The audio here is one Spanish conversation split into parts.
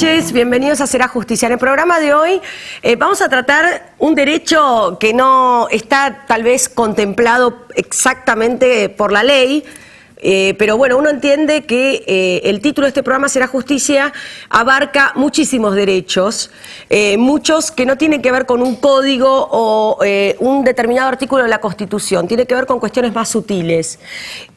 noches, bienvenidos a Será Justicia. En el programa de hoy vamos a tratar un derecho que no está tal vez contemplado exactamente por la ley, pero bueno, uno entiende que el título de este programa, Será Justicia, abarca muchísimos derechos, muchos que no tienen que ver con un código o un determinado artículo de la Constitución, tiene que ver con cuestiones más sutiles.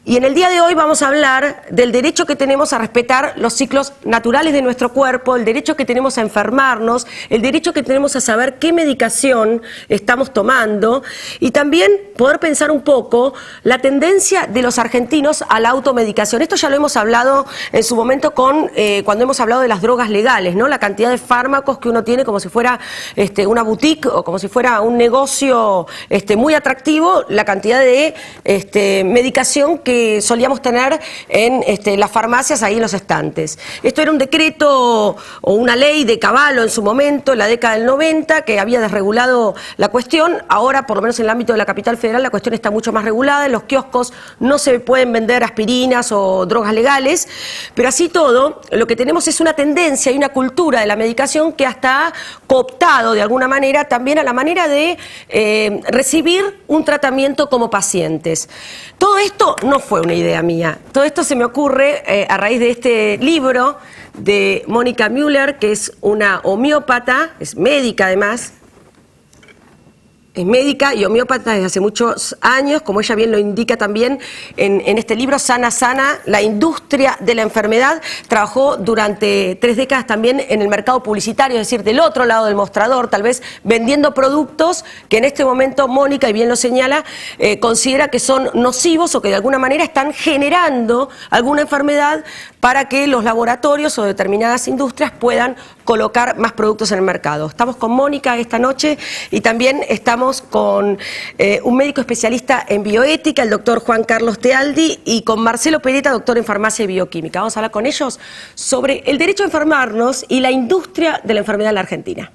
Y en el día de hoy vamos a hablar del derecho que tenemos a respetar los ciclos naturales de nuestro cuerpo, el derecho que tenemos a enfermarnos, el derecho que tenemos a saber qué medicación estamos tomando y también poder pensar un poco la tendencia de los argentinos a la automedicación. Esto ya lo hemos hablado en su momento cuando hemos hablado de las drogas legales, ¿no? La cantidad de fármacos que uno tiene como si fuera una boutique o como si fuera un negocio muy atractivo, la cantidad de medicación que solíamos tener en las farmacias, ahí en los estantes. Esto era un decreto o una ley de Cavallo en su momento, en la década del 90, que había desregulado la cuestión. Ahora, por lo menos en el ámbito de la capital federal, la cuestión está mucho más regulada. En los kioscos no se pueden vender aspirinas o drogas legales, pero así todo, lo que tenemos es una tendencia y una cultura de la medicación que hasta ha cooptado de alguna manera también a la manera de recibir un tratamiento como pacientes. Todo esto no fue una idea mía. Todo esto se me ocurre a raíz de este libro de Mónica Müller, que es una homeópata, es médica además, es médica y homeópata desde hace muchos años, como ella bien lo indica también en este libro, Sana Sana, la industria de la enfermedad. Trabajó durante 3 décadas también en el mercado publicitario, es decir, del otro lado del mostrador, tal vez vendiendo productos que en este momento Mónica, y bien lo señala, considera que son nocivos o que de alguna manera están generando alguna enfermedad para que los laboratorios o determinadas industrias puedan colocar más productos en el mercado. Estamos con Mónica esta noche y también estamos con un médico especialista en bioética, el doctor Juan Carlos Tealdi, y con Marcelo Pereta, doctor en farmacia y bioquímica. Vamos a hablar con ellos sobre el derecho a enfermarnos y la industria de la enfermedad en la Argentina.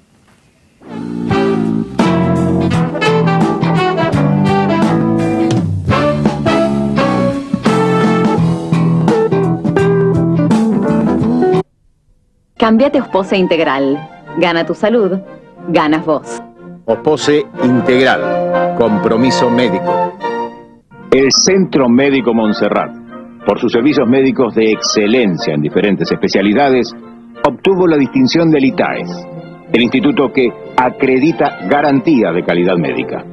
Cámbiate Ospose Integral. Gana tu salud, ganas vos. Ospose Integral. Compromiso médico. El Centro Médico Montserrat, por sus servicios médicos de excelencia en diferentes especialidades, obtuvo la distinción del ITAES, el instituto que acredita garantía de calidad médica.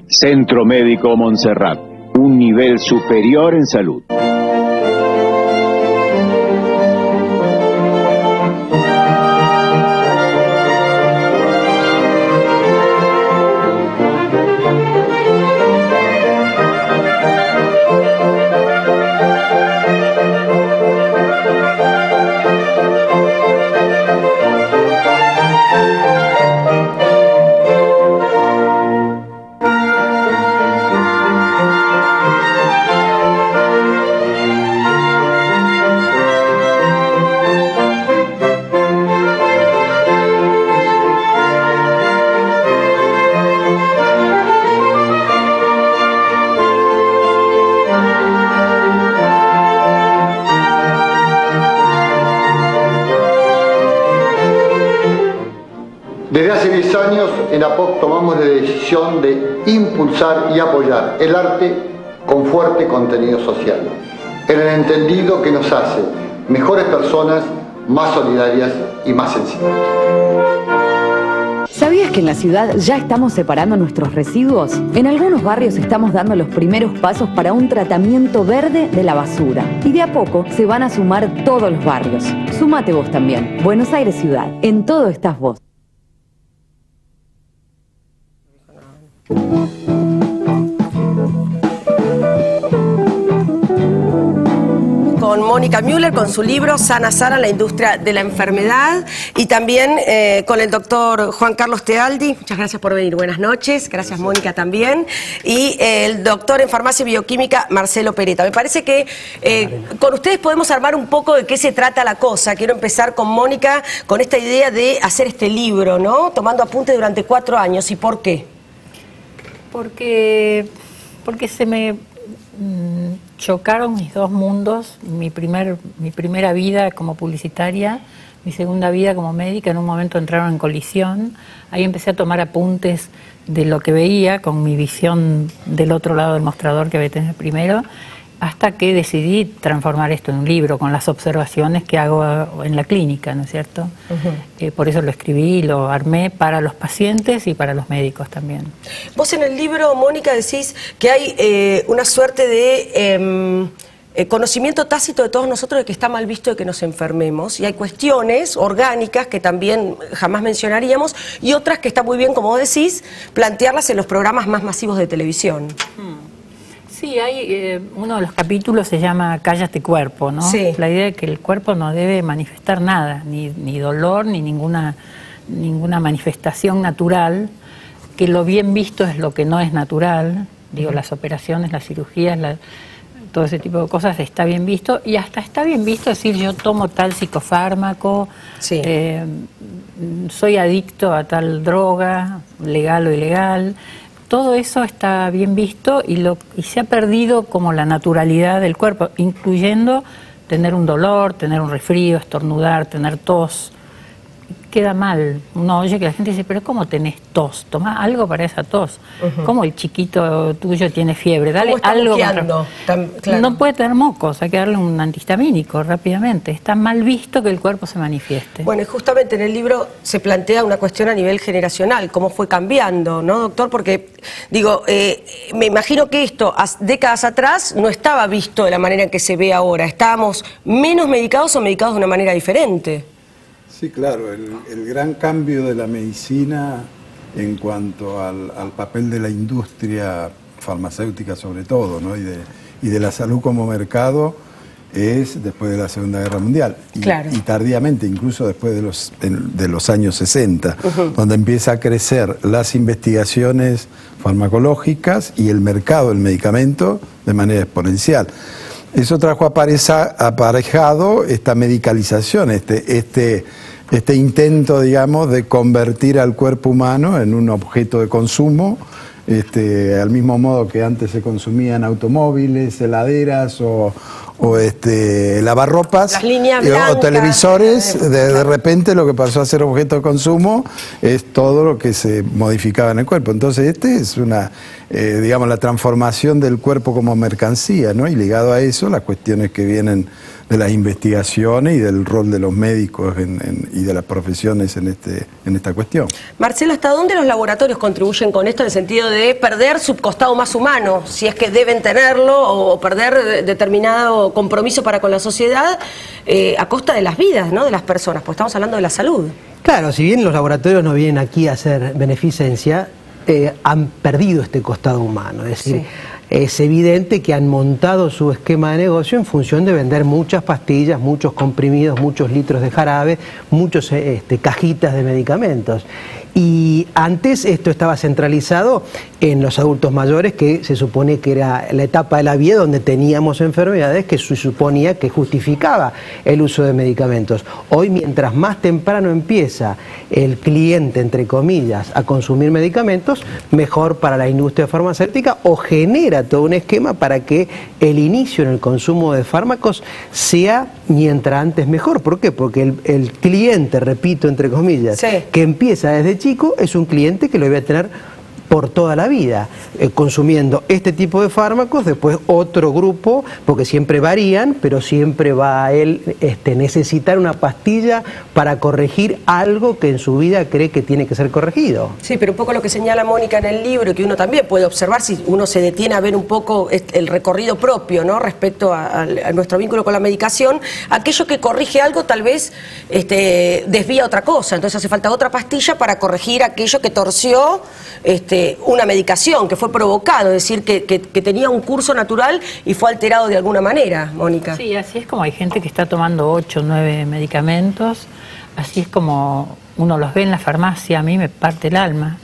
Centro Médico Montserrat, un nivel superior en salud. Desde hace 10 años en APOC tomamos la decisión de impulsar y apoyar el arte con fuerte contenido social, en el entendido que nos hace mejores personas, más solidarias y más sensibles. ¿Sabías que en la ciudad ya estamos separando nuestros residuos? En algunos barrios estamos dando los primeros pasos para un tratamiento verde de la basura. Y de a poco se van a sumar todos los barrios. Súmate vos también. Buenos Aires Ciudad. En todo estás vos. Con Mónica Müller, con su libro Sana Sana, la industria de la enfermedad, y también con el doctor Juan Carlos Tealdi. Muchas gracias por venir, buenas noches. Gracias, Mónica, también. Y el doctor en farmacia y bioquímica, Marcelo Pereta. Me parece que con ustedes podemos armar un poco de qué se trata la cosa. Quiero empezar con Mónica, con esta idea de hacer este libro, ¿no? Tomando apuntes durante 4 años. ¿Y por qué? Porque se me chocaron mis dos mundos, mi primera vida como publicitaria mi segunda vida como médica, en un momento entraron en colisión. Ahí empecé a tomar apuntes de lo que veía con mi visión del otro lado del mostrador que había tenido primero, hasta que decidí transformar esto en un libro con las observaciones que hago en la clínica, ¿no es cierto? Por eso lo escribí y lo armé para los pacientes y para los médicos también. Vos en el libro, Mónica, decís que hay una suerte de conocimiento tácito de todos nosotros de que está mal visto de que nos enfermemos, y hay cuestiones orgánicas que también jamás mencionaríamos y otras que está muy bien, como vos decís, plantearlas en los programas más masivos de televisión. Sí, hay uno de los capítulos se llama Cállate cuerpo, ¿no? Sí. La idea de que el cuerpo no debe manifestar nada, ni dolor, ni ninguna manifestación natural, que lo bien visto es lo que no es natural, digo, las operaciones, las cirugías, todo ese tipo de cosas está bien visto, y hasta está bien visto decir yo tomo tal psicofármaco, sí. Soy adicto a tal droga, legal o ilegal. Todo eso está bien visto y se ha perdido como la naturalidad del cuerpo, incluyendo tener un dolor, tener un resfrío, estornudar, tener tos. Queda mal. Uno oye que la gente dice, pero ¿cómo tenés tos? Tomá algo para esa tos. ¿Cómo el chiquito tuyo tiene fiebre? Dale algo. Claro. No puede tener mocos, hay que darle un antihistamínico rápidamente. Está mal visto que el cuerpo se manifieste. Bueno, y justamente en el libro se plantea una cuestión a nivel generacional, cómo fue cambiando, ¿no, doctor? Porque, digo, me imagino que esto, décadas atrás, no estaba visto de la manera en que se ve ahora. Estábamos menos medicados o medicados de una manera diferente. Sí, claro, el gran cambio de la medicina en cuanto al papel de la industria farmacéutica sobre todo, ¿no? y de la salud como mercado es después de la Segunda Guerra Mundial y tardíamente, incluso después de los años 60, donde empieza a crecer las investigaciones farmacológicas y el mercado del medicamento de manera exponencial. Eso trajo aparejado esta medicalización, este intento, digamos, de convertir al cuerpo humano en un objeto de consumo, al mismo modo que antes se consumían automóviles, heladeras o lavarropas o televisores. De repente lo que pasó a ser objeto de consumo es todo lo que se modificaba en el cuerpo. Entonces es digamos, la transformación del cuerpo como mercancía, ¿no? Y ligado a eso las cuestiones que vienen de las investigaciones y del rol de los médicos y de las profesiones en esta cuestión. Marcelo, ¿hasta dónde los laboratorios contribuyen con esto en el sentido de perder su costado más humano, si es que deben tenerlo, o perder determinado compromiso para con la sociedad a costa de las vidas, ¿no?, de las personas? Pues estamos hablando de la salud. Claro, si bien los laboratorios no vienen aquí a hacer beneficencia, han perdido este costado humano. Es decir, sí, es evidente que han montado su esquema de negocio en función de vender muchas pastillas, muchos comprimidos, muchos litros de jarabe, muchos cajitas de medicamentos. Y antes esto estaba centralizado en los adultos mayores, que se supone que era la etapa de la vida donde teníamos enfermedades que se suponía que justificaba el uso de medicamentos. Hoy, mientras más temprano empieza el cliente, entre comillas, a consumir medicamentos, mejor para la industria farmacéutica, o genera todo un esquema para que el inicio en el consumo de fármacos sea mientras antes mejor. ¿Por qué? Porque el cliente, repito, entre comillas, sí, que empieza desde chico, es un cliente que lo voy a tener por toda la vida, consumiendo este tipo de fármacos, después otro grupo, porque siempre varían, pero siempre va a él necesitar una pastilla para corregir algo que en su vida cree que tiene que ser corregido. Sí, pero un poco lo que señala Mónica en el libro, que uno también puede observar si uno se detiene a ver un poco el recorrido propio, ¿no?, respecto a nuestro vínculo con la medicación, aquello que corrige algo tal vez desvía otra cosa, entonces hace falta otra pastilla para corregir aquello que torció una medicación, que fue provocado, es decir, que tenía un curso natural y fue alterado de alguna manera, Mónica. Sí, así es como hay gente que está tomando 8 o 9 medicamentos, así es como uno los ve en la farmacia, a mí me parte el alma.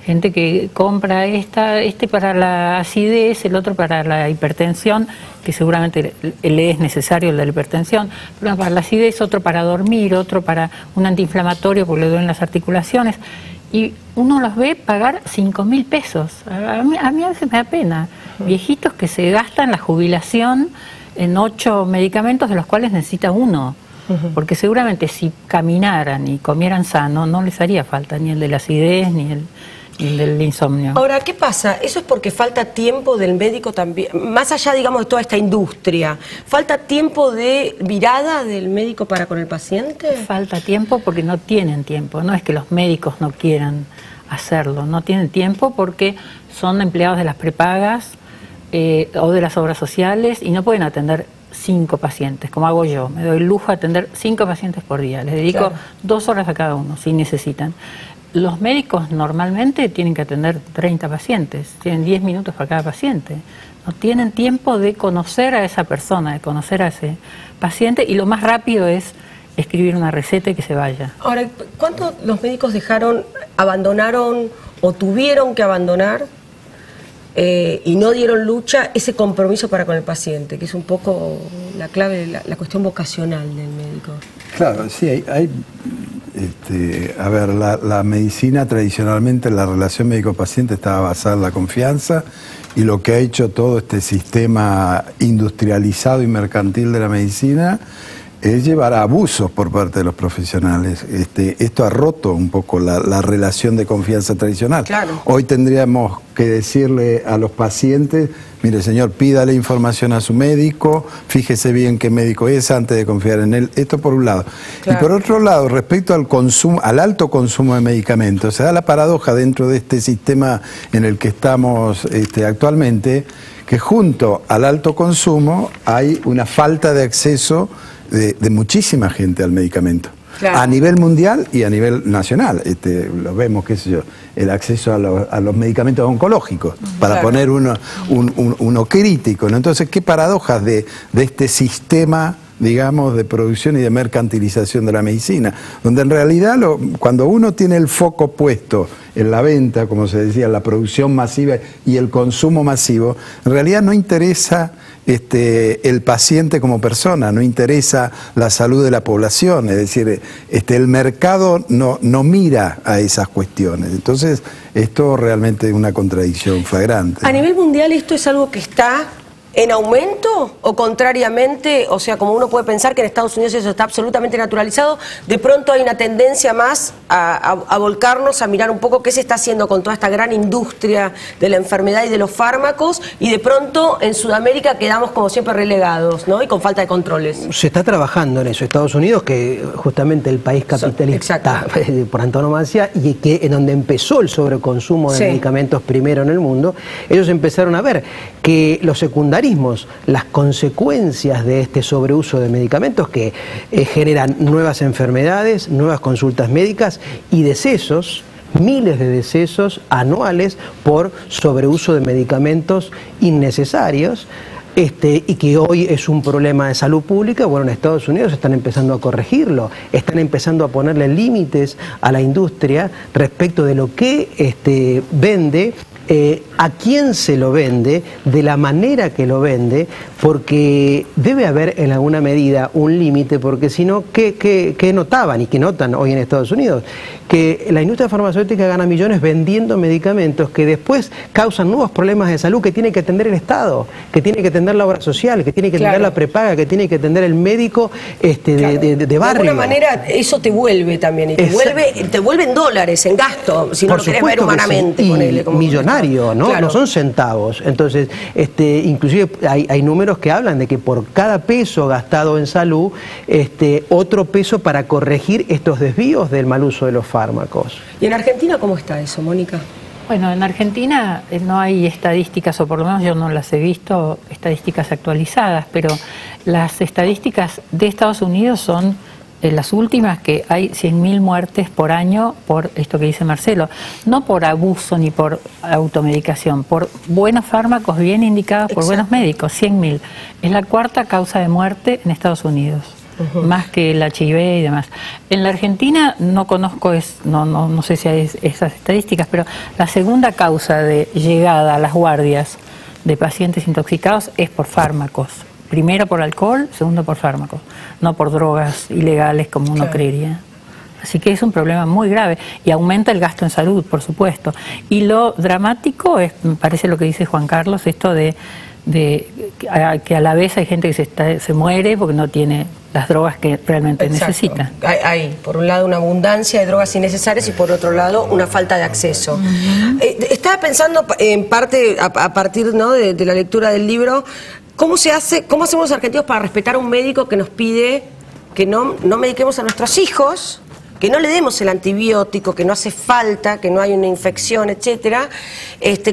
Gente que compra este para la acidez, el otro para la hipertensión, que seguramente le es necesario el de la hipertensión, pero para la acidez, otro para dormir, otro para un antiinflamatorio porque le duelen las articulaciones. Y uno los ve pagar 5.000 pesos. A mí a veces me da pena. Viejitos que se gastan la jubilación en 8 medicamentos, de los cuales necesita uno. porque seguramente si caminaran y comieran sano no les haría falta ni el de la acidez ni el del insomnio. Ahora, ¿qué pasa? ¿Eso es porque falta tiempo del médico también? Más allá, digamos, de toda esta industria, ¿falta tiempo de mirada del médico para con el paciente? Falta tiempo porque no tienen tiempo, no es que los médicos no quieran hacerlo, no tienen tiempo porque son empleados de las prepagas o de las obras sociales y no pueden atender 5 pacientes, como hago yo. Me doy el lujo de atender 5 pacientes por día, les dedico 2 horas a cada uno, si necesitan. Los médicos normalmente tienen que atender 30 pacientes, tienen 10 minutos para cada paciente. No tienen tiempo de conocer a esa persona, de conocer a ese paciente, y lo más rápido es escribir una receta y que se vaya. Ahora, ¿cuántos los médicos abandonaron o tuvieron que abandonar y no dieron lucha ese compromiso para con el paciente, que es un poco la clave, la cuestión vocacional del médico? Claro, sí, a ver, la medicina tradicionalmente, la relación médico-paciente estaba basada en la confianza, y lo que ha hecho todo este sistema industrializado y mercantil de la medicina es llevar a abusos por parte de los profesionales. Esto ha roto un poco la relación de confianza tradicional. Claro. Hoy tendríamos que decirle a los pacientes: mire, señor, pídale información a su médico, fíjese bien qué médico es antes de confiar en él. Esto por un lado. Claro. Y por otro lado, respecto al consumo, al alto consumo de medicamentos, se da la paradoja dentro de este sistema en el que estamos actualmente, que junto al alto consumo hay una falta de acceso de muchísima gente al medicamento. Claro. A nivel mundial y a nivel nacional. Lo vemos, qué sé yo, el acceso a los medicamentos oncológicos, para poner uno crítico, ¿no? Entonces, qué paradojas de este sistema, digamos, de producción y de mercantilización de la medicina, donde en realidad cuando uno tiene el foco puesto en la venta, como se decía, la producción masiva y el consumo masivo, en realidad no interesa el paciente como persona, no interesa la salud de la población, es decir, el mercado no mira a esas cuestiones. Entonces, esto realmente es una contradicción flagrante. ¿A nivel mundial esto es algo que está en aumento o contrariamente? O sea, como uno puede pensar que en Estados Unidos eso está absolutamente naturalizado, de pronto hay una tendencia más a volcarnos a mirar un poco qué se está haciendo con toda esta gran industria de la enfermedad y de los fármacos, y de pronto en Sudamérica quedamos como siempre relegados, ¿no? Y con falta de controles. Se está trabajando en eso. Estados Unidos, que justamente el país capitalista por antonomasia, y que en donde empezó el sobreconsumo de medicamentos primero en el mundo, ellos empezaron a ver que los secundarismos, las consecuencias de este sobreuso de medicamentos que generan nuevas enfermedades, nuevas consultas médicas y decesos, miles de decesos anuales por sobreuso de medicamentos innecesarios, y que hoy es un problema de salud pública. Bueno, en Estados Unidos están empezando a corregirlo, están empezando a ponerle límites a la industria respecto de lo que vende, a quién se lo vende, de la manera que lo vende, porque debe haber en alguna medida un límite, porque si no, ¿qué notaban y qué notan hoy en Estados Unidos? Que la industria farmacéutica gana millones vendiendo medicamentos que después causan nuevos problemas de salud que tiene que atender el Estado, que tiene que atender la obra social, que tiene que atender la prepaga, que tiene que atender el médico de barrio. De alguna manera eso te vuelve también, y te vuelve en dólares, en gasto, si no lo querés ver humanamente. Sí. Ponele, como millonario, ¿no? Claro. No son centavos. Entonces, inclusive hay números que hablan de que por cada peso gastado en salud, otro peso para corregir estos desvíos del mal uso de los fármacos. ¿Y en Argentina cómo está eso, Mónica? Bueno, en Argentina no hay estadísticas, o por lo menos yo no las he visto, estadísticas actualizadas, pero las estadísticas de Estados Unidos son las últimas, que hay 100.000 muertes por año por esto que dice Marcelo, no por abuso ni por automedicación, por buenos fármacos bien indicados por buenos médicos. 100.000. Es la cuarta causa de muerte en Estados Unidos. Más que el HIV y demás. En la Argentina no conozco, no sé si hay esas estadísticas, pero la segunda causa de llegada a las guardias de pacientes intoxicados es por fármacos. Primero por alcohol, segundo por fármacos, no por drogas ilegales como uno creería. Así que es un problema muy grave y aumenta el gasto en salud, por supuesto. Y lo dramático es, me parece lo que dice Juan Carlos, esto de que a la vez hay gente que se muere porque no tiene las drogas que realmente necesita. Hay, por un lado, una abundancia de drogas innecesarias y por otro lado, una falta de acceso. Estaba pensando, en parte, a partir, ¿no?, de la lectura del libro, cómo hacemos los argentinos para respetar a un médico que nos pide que no mediquemos a nuestros hijos, que no le demos el antibiótico, que no hace falta, que no hay una infección, etcétera.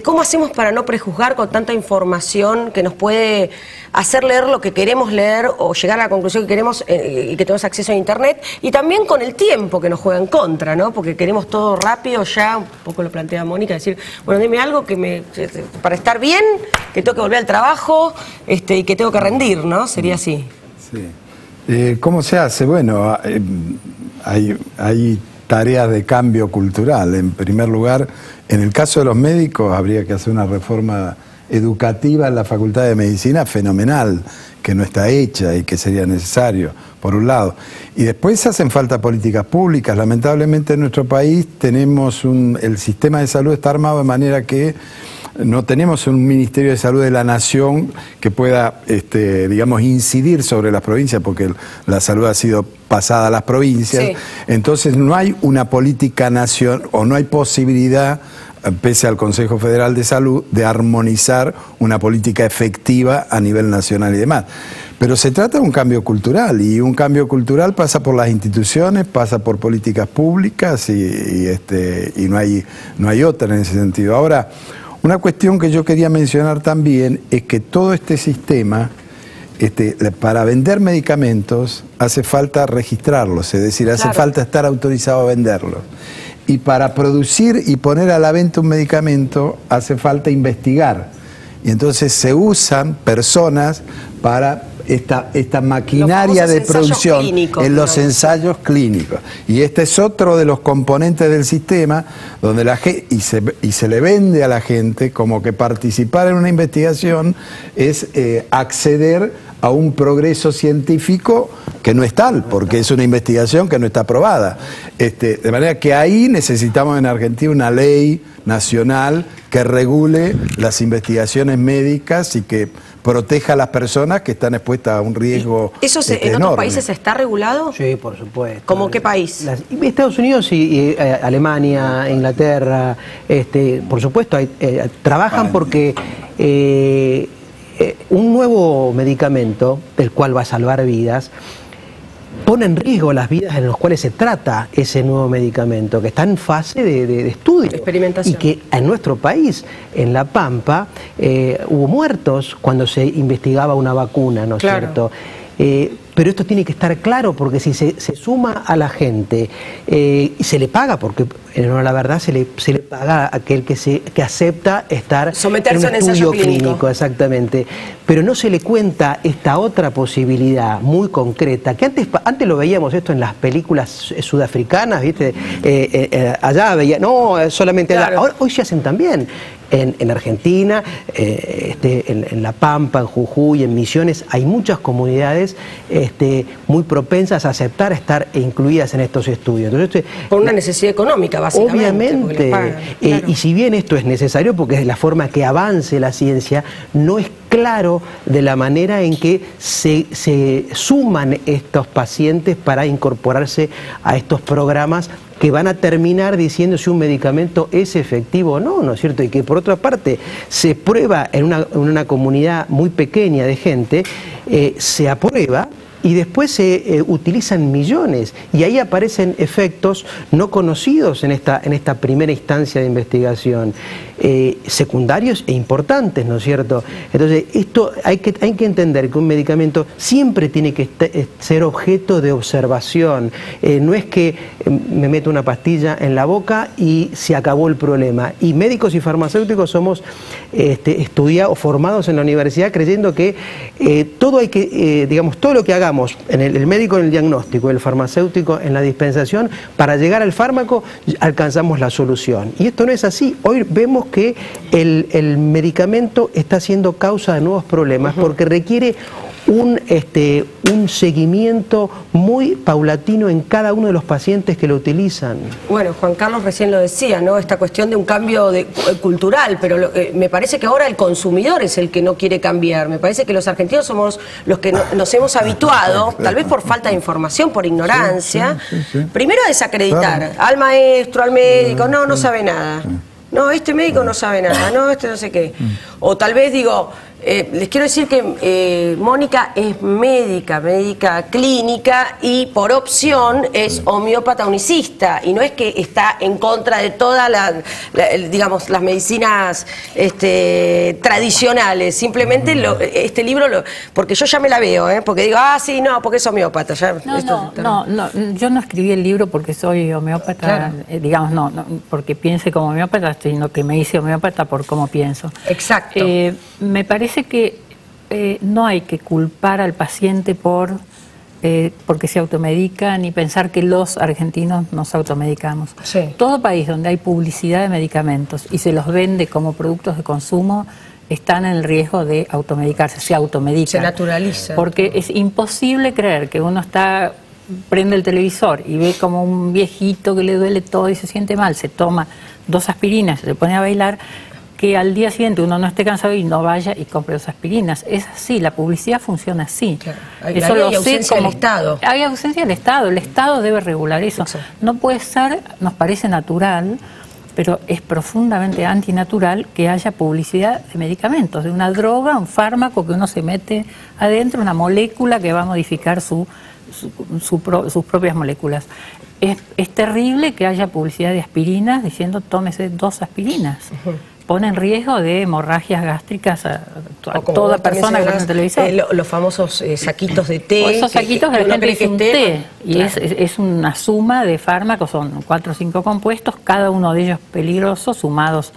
¿Cómo hacemos para no prejuzgar con tanta información que nos puede hacer leer lo que queremos leer o llegar a la conclusión que queremos y que tenemos acceso a Internet? Y también con el tiempo que nos juega en contra, ¿no? Porque queremos todo rápido ya, un poco lo plantea Mónica, decir, bueno, dime algo para estar bien, que tengo que volver al trabajo y que tengo que rendir, ¿no? Sería así. Sí. ¿Cómo se hace? Bueno, hay tareas de cambio cultural. En primer lugar, en el caso de los médicos habría que hacer una reforma educativa en la Facultad de Medicina fenomenal, que no está hecha y que sería necesario, por un lado. Y después hacen falta políticas públicas. Lamentablemente en nuestro país el sistema de salud está armado de manera que no tenemos un Ministerio de Salud de la Nación que pueda, digamos, incidir sobre las provincias, porque la salud ha sido pasada a las provincias. Sí. Entonces no hay una política nacional, o no hay posibilidad, pese al Consejo Federal de Salud, de armonizar una política efectiva a nivel nacional y demás. Pero se trata de un cambio cultural, y un cambio cultural pasa por las instituciones, pasa por políticas públicas, y no hay otra en ese sentido. Ahora, una cuestión que yo quería mencionar también es que todo este sistema, para vender medicamentos hace falta registrarlos, es decir, hace falta estar autorizado a venderlos. Y para producir y poner a la venta un medicamento hace falta investigar. Y entonces se usan personas para esta maquinaria de producción en los ensayos clínicos. Y este es otro de los componentes del sistema donde se le vende a la gente como que participar en una investigación es acceder a un progreso científico que no es tal, porque es una investigación que no está aprobada. De manera que ahí necesitamos en Argentina una ley nacional que regule las investigaciones médicas y que proteja a las personas que están expuestas a un riesgo ¿Eso en otros países está regulado? Sí, por supuesto. ¿Cómo qué país? Estados Unidos y Alemania, Inglaterra, por supuesto, trabajan porque un nuevo medicamento, del cual va a salvar vidas, pone en riesgo las vidas en las cuales se trata ese nuevo medicamento, que está en fase de estudio. Experimentación. Y que en nuestro país, en La Pampa, hubo muertos cuando se investigaba una vacuna, ¿no es cierto? Pero esto tiene que estar claro, porque si se suma a la gente y se le paga, porque en la verdad se le paga a aquel que acepta estar someterse en un estudio clínico, exactamente. Pero no se le cuenta esta otra posibilidad muy concreta, que antes lo veíamos esto en las películas sudafricanas, ¿viste? Allá veía, no, solamente allá. Ahora, hoy se hacen también. En Argentina, en La Pampa, en Jujuy, en Misiones, hay muchas comunidades muy propensas a aceptar estar incluidas en estos estudios. Entonces, por una necesidad económica, básicamente. Obviamente. Y si bien esto es necesario, porque es la forma que avance la ciencia, no es claro de la manera en que se suman estos pacientes para incorporarse a estos programas que van a terminar diciendo si un medicamento es efectivo o no, ¿no es cierto? Y que por otra parte se prueba en una comunidad muy pequeña de gente, se aprueba y después se utilizan millones, y ahí aparecen efectos no conocidos en esta primera instancia de investigación, secundarios e importantes, ¿no es cierto? Entonces, esto hay que entender que un medicamento siempre tiene que ser objeto de observación. No es que me meto una pastilla en la boca y se acabó el problema. Y médicos y farmacéuticos somos estudiados o formados en la universidad creyendo que todo lo que hagamos, el médico en el diagnóstico, el farmacéutico en la dispensación, para llegar al fármaco alcanzamos la solución. Y esto no es así. Hoy vemos que el medicamento está siendo causa de nuevos problemas porque requiere un seguimiento muy paulatino en cada uno de los pacientes que lo utilizan. Bueno, Juan Carlos recién lo decía, ¿no? Esta cuestión de un cambio cultural, pero me parece que ahora el consumidor es el que no quiere cambiar. Me parece que los argentinos somos los que nos hemos habituado, tal vez por falta de información, por ignorancia, primero a desacreditar al maestro, al médico, no sabe nada. No, este médico no sabe nada, no, este no sé qué. O tal vez digo, les quiero decir que Mónica es médica clínica y por opción es homeópata unicista y no es que está en contra de todas digamos, las medicinas tradicionales. Simplemente este libro, porque yo ya me la veo, porque digo, sí, no, porque es homeópata. Ya, no, yo no escribí el libro porque soy homeópata, claro. Digamos, no, porque piense como homeópata, sino que me hice homeópata por cómo pienso. Exacto. Me parece que no hay que culpar al paciente porque se automedica, ni pensar que los argentinos nos automedicamos. Sí. Todo país donde hay publicidad de medicamentos y se los vende como productos de consumo están en el riesgo de automedicarse, se automedican. Se naturaliza. Porque es imposible creer que uno prende el televisor y ve como un viejito que le duele todo y se siente mal, se toma 2 aspirinas, se pone a bailar, que al día siguiente uno no esté cansado y no vaya y compre 2 aspirinas. Es así, la publicidad funciona así. Claro. Hay ausencia del Estado. Hay ausencia del Estado, el Estado debe regular eso. Exacto. No puede ser, nos parece natural, pero es profundamente antinatural que haya publicidad de medicamentos, de una droga, un fármaco que uno se mete adentro, una molécula que va a modificar sus propias moléculas. Es terrible que haya publicidad de aspirinas diciendo tómese 2 aspirinas. Pone en riesgo de hemorragias gástricas a toda persona que ve en televisión. Los famosos saquitos de té. O esos saquitos que la gente dice un té. Y claro. es una suma de fármacos, son 4 o 5 compuestos, cada uno de ellos peligrosos, sumados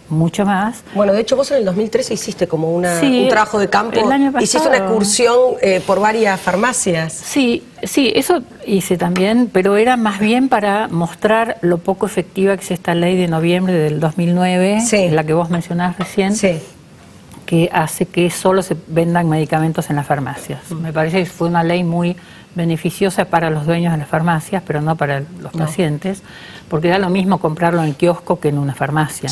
mucho más. Bueno, de hecho vos en el 2013 hiciste como un trabajo de campo, el año pasado, hiciste una excursión por varias farmacias. Sí, eso hice también, pero era más bien para mostrar lo poco efectiva que es esta ley de noviembre del 2009, la que vos mencionabas recién, que hace que solo se vendan medicamentos en las farmacias. Me parece que fue una ley muy beneficiosa para los dueños de las farmacias, pero no para los pacientes, porque da lo mismo comprarlo en el kiosco que en una farmacia.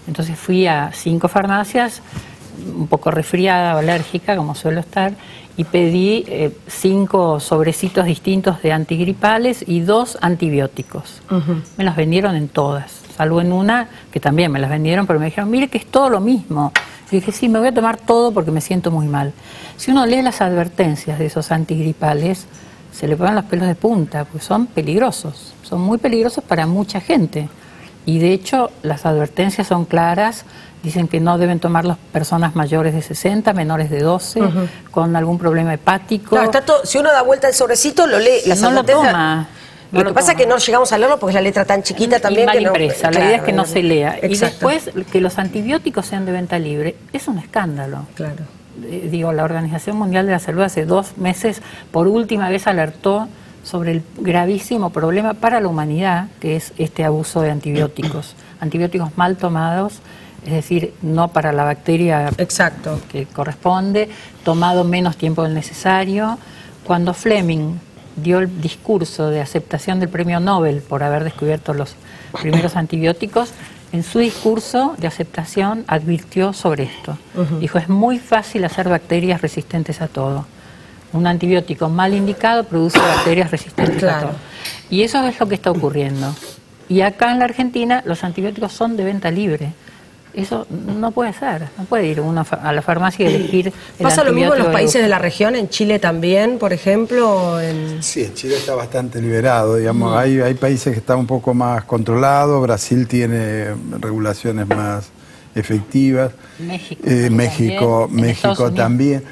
Entonces fui a 5 farmacias, un poco resfriada o alérgica, como suelo estar, y pedí 5 sobrecitos distintos de antigripales y 2 antibióticos. Me los vendieron en todas, salvo en una que también me las vendieron, pero me dijeron, mire que es todo lo mismo. Yo dije, sí, me voy a tomar todo porque me siento muy mal. Si uno lee las advertencias de esos antigripales, se le ponen los pelos de punta, porque son peligrosos, son muy peligrosos para mucha gente. Y de hecho, las advertencias son claras, dicen que no deben tomar las personas mayores de 60, menores de 12, con algún problema hepático. Claro, está todo, si uno da vuelta el sobrecito, lo lee. No lo toma. Lo que pasa es que no llegamos a leerlo porque es la letra tan chiquita también. Mal que impresa, la idea es que no se lea. Exacto. Y después, que los antibióticos sean de venta libre, es un escándalo. Claro. Digo, la Organización Mundial de la Salud hace 2 meses por última vez alertó sobre el gravísimo problema para la humanidad que es este abuso de antibióticos. Antibióticos mal tomados, es decir, no para la bacteria que corresponde, tomado menos tiempo del necesario. Cuando Fleming dio el discurso de aceptación del premio Nobel por haber descubierto los primeros antibióticos, en su discurso de aceptación advirtió sobre esto. Dijo, es muy fácil hacer bacterias resistentes a todo. Un antibiótico mal indicado produce bacterias resistentes a todo. Y eso es lo que está ocurriendo. Y acá en la Argentina los antibióticos son de venta libre. Eso no puede ser, no puede ir uno a la farmacia y elegir el ¿Pasa lo mismo en los países de la región? ¿En Chile también, por ejemplo? Sí, en Chile está bastante liberado, digamos. Hay países que están un poco más controlados, Brasil tiene regulaciones más efectivas, México también.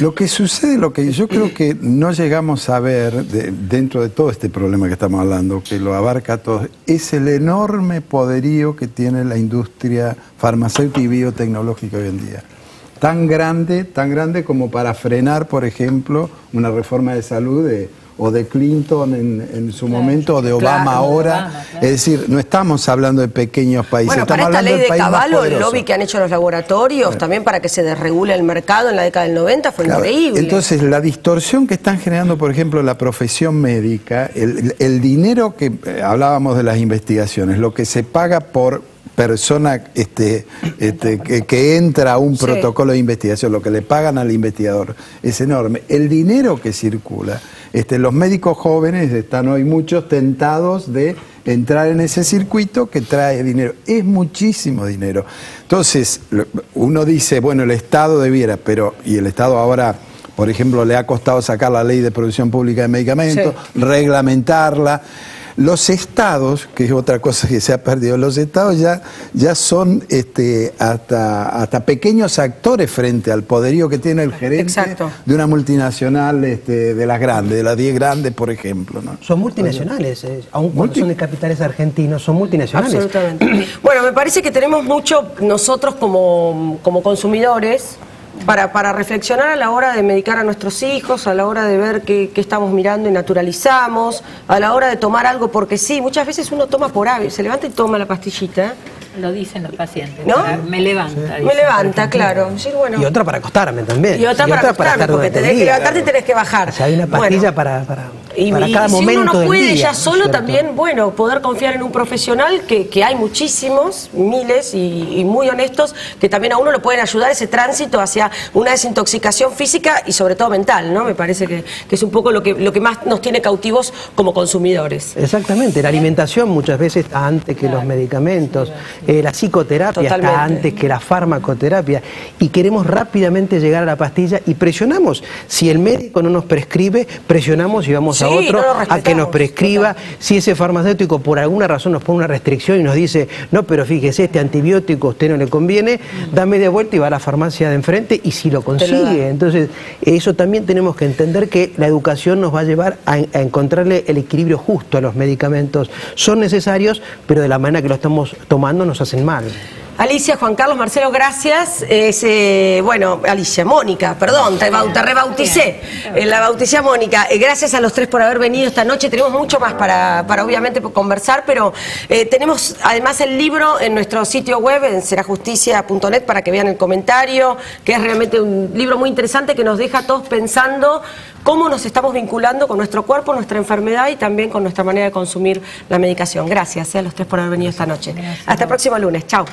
Lo que sucede, lo que yo creo que no llegamos a ver dentro de todo este problema que estamos hablando, que lo abarca todo, es el enorme poderío que tiene la industria farmacéutica y biotecnológica hoy en día. Tan grande como para frenar, por ejemplo, una reforma de salud de o de Clinton en su momento, o de Obama ahora. Es decir, no estamos hablando de pequeños países. Bueno, para estamos esta ley de país Cavallo, el lobby que han hecho los laboratorios, también para que se desregule el mercado en la década del 90, fue increíble. Entonces, la distorsión que están generando, por ejemplo, la profesión médica, el dinero que hablábamos de las investigaciones, lo que se paga por persona que entra a un protocolo de investigación, lo que le pagan al investigador es enorme. El dinero que circula, los médicos jóvenes están hoy muchos tentados de entrar en ese circuito que trae dinero. Es muchísimo dinero. Entonces, uno dice, bueno, el Estado debiera, y el Estado ahora, por ejemplo, le ha costado sacar la ley de producción pública de medicamentos, reglamentarla. Los estados, que es otra cosa que se ha perdido, los estados ya son hasta pequeños actores frente al poderío que tiene el gerente de una multinacional de las grandes, de las 10 grandes, por ejemplo, ¿no? Son multinacionales, aun cuando son de capitales argentinos, son multinacionales. Absolutamente. Bueno, me parece que tenemos mucho nosotros como consumidores para reflexionar a la hora de medicar a nuestros hijos, a la hora de ver qué estamos mirando y naturalizamos, a la hora de tomar algo porque sí. Muchas veces uno toma por hábito, se levanta y toma la pastillita. Lo dicen los pacientes, ¿no? Me levanta. Me levanta, claro. Sí, bueno. Y otra para acostarme también. Y otra para acostarme, porque tenés que levantarte y tenés que bajar. O sea, hay una pastilla para cada y momento si uno no puede del día, ya solo, ¿cierto? También, bueno, poder confiar en un profesional, que hay muchísimos, miles y muy honestos, que también a uno lo pueden ayudar ese tránsito hacia una desintoxicación física y sobre todo mental, ¿no? Me parece que es un poco lo que más nos tiene cautivos como consumidores. Exactamente, la alimentación muchas veces está antes que los medicamentos, la psicoterapia está antes que la farmacoterapia, y queremos rápidamente llegar a la pastilla y presionamos. Si el médico no nos prescribe, presionamos y vamos a otro a que nos prescriba. Si ese farmacéutico por alguna razón nos pone una restricción y nos dice, no, pero fíjese, este antibiótico a usted no le conviene, da media vuelta y va a la farmacia de enfrente y si lo consigue. Entonces, eso también tenemos que entender, que la educación nos va a llevar a encontrarle el equilibrio justo a los medicamentos. Son necesarios, pero de la manera que lo estamos tomando nos hacen mal. Alicia, Juan Carlos, Marcelo, gracias. Bueno, Alicia, Mónica, perdón, te rebauticé. La bauticé a Mónica. Gracias a los tres por haber venido esta noche. Tenemos mucho más para obviamente conversar, pero tenemos además el libro en nuestro sitio web, en serajusticia.net, para que vean el comentario, que es realmente un libro muy interesante que nos deja a todos pensando cómo nos estamos vinculando con nuestro cuerpo, nuestra enfermedad y también con nuestra manera de consumir la medicación. Gracias a los tres por haber venido esta noche. Hasta el próximo lunes. Chao.